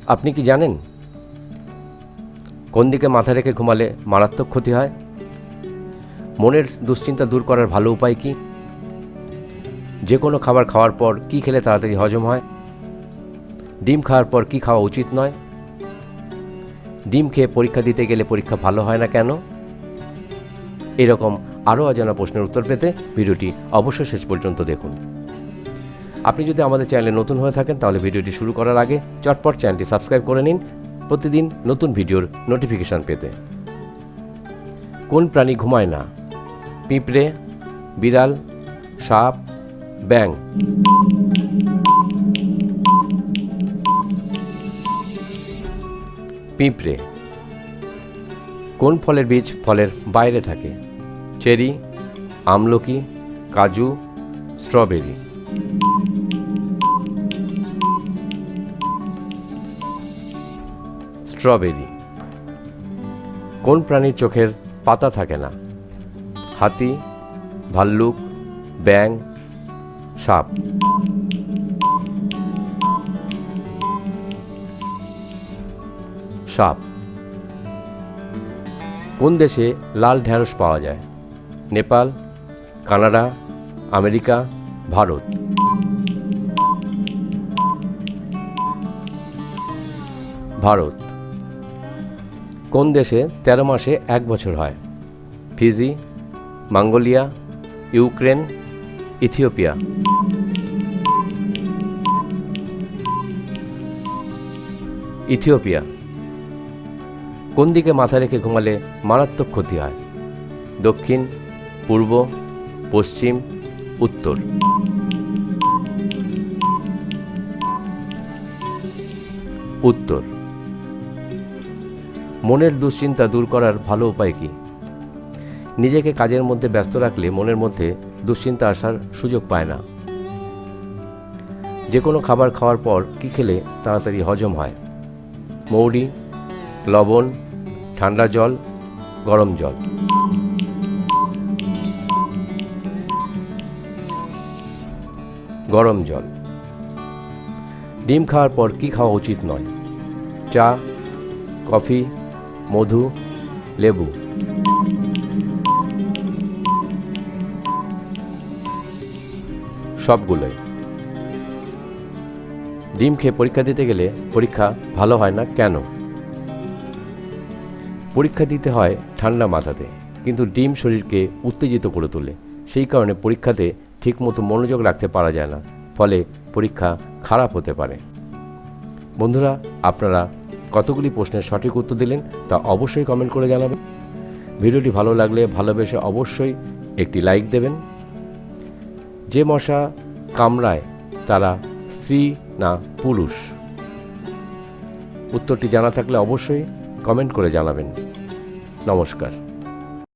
আপনি কি জানেন কোন দিকে মাথা রেখে ঘুমালে মারাত্মক ক্ষতি হয়? মনের দুশ্চিন্তা দূর করার ভালো উপায় কি? যে কোনো খাবার খাওয়ার পর কি খেলে তাড়াতাড়ি হজম হয়? ডিম খাওয়ার পর কি খাওয়া উচিত নয়? ডিম খেয়ে পরীক্ষা দিতে গেলে পরীক্ষা ভালো হয় না কেন? এরকম আরও অজানা প্রশ্নের উত্তর পেতে ভিডিওটি অবশ্যই শেষ পর্যন্ত দেখুন। আপনি যদি আমাদের চ্যানেলে নতুন হয়ে থাকেন তাহলে ভিডিওটি শুরু করার আগে চটপট চ্যানেলটি সাবস্ক্রাইব করে নিন প্রতিদিন নতুন ভিডিওর নোটিফিকেশান পেতে। কোন প্রাণী ঘুমায় না? পিঁপড়ে, বিড়াল, সাপ, ব্যাঙ? পিঁপড়ে। কোন ফলের বীজ ফলের বাইরে থাকে? চেরি, আমলকি, কাজু, স্ট্রবেরি? স্ট্রবেরি। কোন প্রাণীর চোখের পাতা থাকে না? হাতি, ভাল্লুক, ব্যাঙ, সাপ? সাপ। কোন দেশে লাল ঢ্যাঁড়স পাওয়া যায়? Nepal, Canada, America, Bharat? ভারত। কোন দেশে 13 মাসে 1 বছর হয়? Fiji, Mongolia, Ukraine, Ethiopia? Ethiopia. কোন দিকে মাথা রেখে ঘুমালে মারাত্মক ক্ষতি হয়? দক্ষিণ, পূর্ব, পশ্চিম, উত্তর? উত্তর। মনের দুশ্চিন্তা দূর করার ভালো উপায় কি? নিজেকে কাজের মধ্যে ব্যস্ত রাখলে মনের মধ্যে দুশ্চিন্তা আসার সুযোগ পায় না। যে কোনো খাবার খাওয়ার পর কি খেলে তাড়াতাড়ি হজম হয়? মৌরি, লবণ, ঠান্ডা জল, গরম জল? গরম জল। ডিম খাওয়ার পর কি খাওয়া উচিত নয়? চা, কফি, মধু, লেবু? সবগুলোই। ডিম খেয়ে পরীক্ষা দিতে গেলে পরীক্ষা ভালো হয় না কেন? পরীক্ষা দিতে হয় ঠান্ডা মাথাতে, কিন্তু ডিম শরীরকে উত্তেজিত করে তোলে। সেই কারণে পরীক্ষাতে ঠিকমতো মনোযোগ রাখতে পারা যায় না, ফলে পরীক্ষা খারাপ হতে পারে। বন্ধুরা, আপনারা কতগুলি প্রশ্নের সঠিক উত্তর দিলেন তা অবশ্যই কমেন্ট করে জানাবেন। ভিডিওটি ভালো লাগলে ভালোবেসে অবশ্যই একটি লাইক দেবেন। যে মশা কামড়ায় তারা স্ত্রী না পুরুষ? উত্তরটি জানা থাকলে অবশ্যই কমেন্ট করে জানাবেন। নমস্কার।